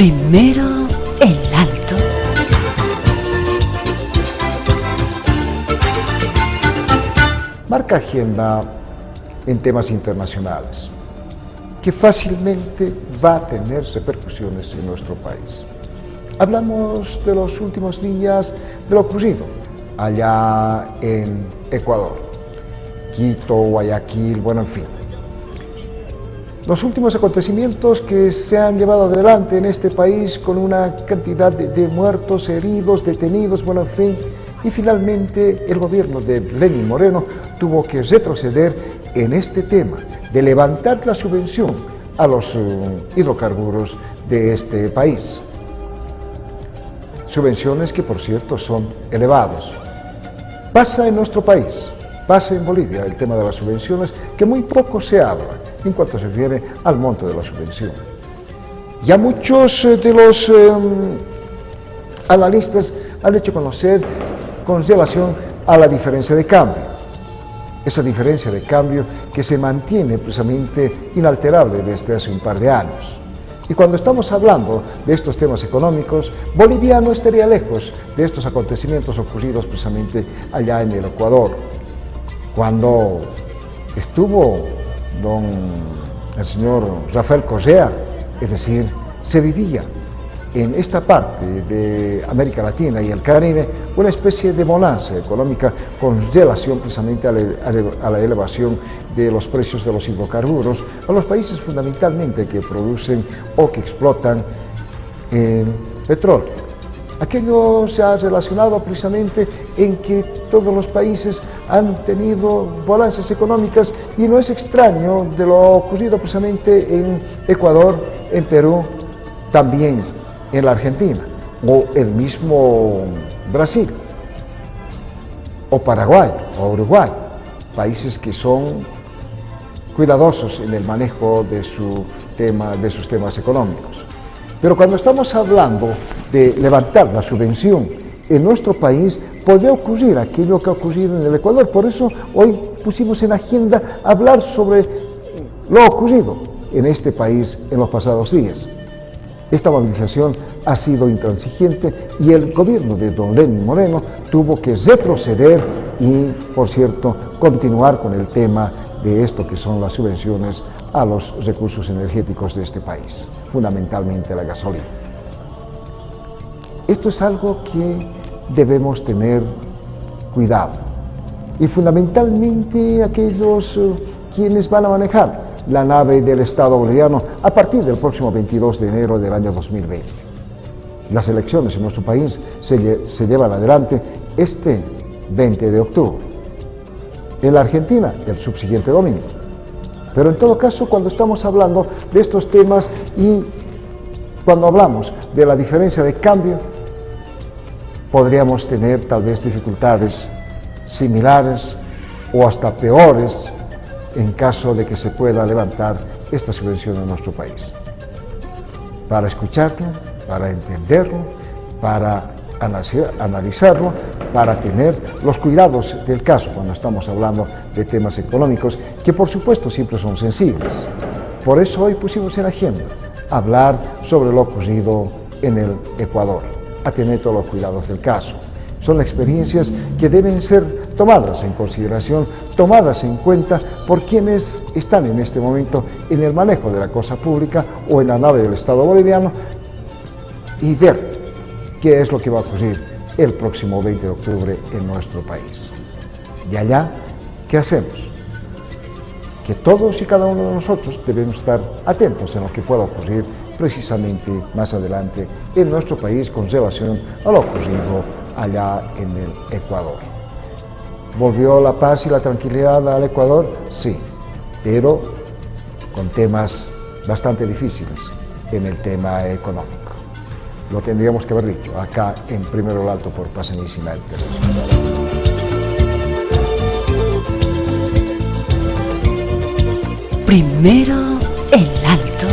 Primero el alto. Marca agenda en temas internacionales que fácilmente va a tener repercusiones en nuestro país. Hablamos de los últimos días de lo ocurrido allá en Ecuador, Quito, Guayaquil, bueno, en fin. Los últimos acontecimientos que se han llevado adelante en este país con una cantidad de muertos, heridos, detenidos, bueno, en fin, y finalmente el gobierno de Lenín Moreno tuvo que retroceder en este tema de levantar la subvención a los hidrocarburos de este país. Subvenciones que, por cierto, son elevados. Pasa en nuestro país, pasa en Bolivia el tema de las subvenciones, que muy poco se habla en cuanto se refiere al monto de la subvención. Ya muchos de los analistas han hecho conocer con relación a la diferencia de cambio. Esa diferencia de cambio que se mantiene precisamente inalterable desde hace un par de años. Y cuando estamos hablando de estos temas económicos, Bolivia no estaría lejos de estos acontecimientos ocurridos precisamente allá en el Ecuador. Cuando estuvo el señor Rafael Correa, es decir, se vivía en esta parte de América Latina y el Caribe una especie de bonanza económica con relación precisamente a la elevación de los precios de los hidrocarburos a los países fundamentalmente que producen o que explotan petróleo. Aquello se ha relacionado precisamente en que todos los países han tenido bonanzas económicas y no es extraño de lo ocurrido precisamente en Ecuador, en Perú, también en la Argentina, o el mismo Brasil, o Paraguay, o Uruguay, países que son cuidadosos en el manejo de sus temas económicos. Pero cuando estamos hablando de levantar la subvención en nuestro país, podría ocurrir aquello que ha ocurrido en el Ecuador. Por eso hoy pusimos en agenda hablar sobre lo ocurrido en este país en los pasados días. Esta movilización ha sido intransigente y el gobierno de don Lenín Moreno tuvo que retroceder y, por cierto, continuar con el tema de esto que son las subvenciones a los recursos energéticos de este país, fundamentalmente la gasolina. Esto es algo que debemos tener cuidado y fundamentalmente aquellos quienes van a manejar la nave del Estado boliviano a partir del próximo 22 de enero del año 2020. Las elecciones en nuestro país se llevan adelante este 20 de octubre. En la Argentina, el subsiguiente domingo. Pero en todo caso, cuando estamos hablando de estos temas y cuando hablamos de la diferencia de cambio, podríamos tener tal vez dificultades similares o hasta peores en caso de que se pueda levantar esta subvención en nuestro país. Para escucharlo, para entenderlo, para analizarlo, para tener los cuidados del caso cuando estamos hablando de temas económicos, que por supuesto siempre son sensibles. Por eso hoy pusimos en agenda hablar sobre lo ocurrido en el Ecuador, a tener todos los cuidados del caso. Son experiencias que deben ser tomadas en consideración, tomadas en cuenta por quienes están en este momento en el manejo de la cosa pública o en la nave del Estado boliviano y ver qué es lo que va a ocurrir el próximo 20 de octubre en nuestro país. Y allá, ¿qué hacemos? Que todos y cada uno de nosotros debemos estar atentos en lo que pueda ocurrir precisamente más adelante en nuestro país con relación a lo ocurrido allá en el Ecuador. ¿Volvió la paz y la tranquilidad al Ecuador? Sí, pero con temas bastante difíciles en el tema económico. Lo tendríamos que haber dicho acá en Primero el Alto por Pasenísima Televisión. Primero el alto.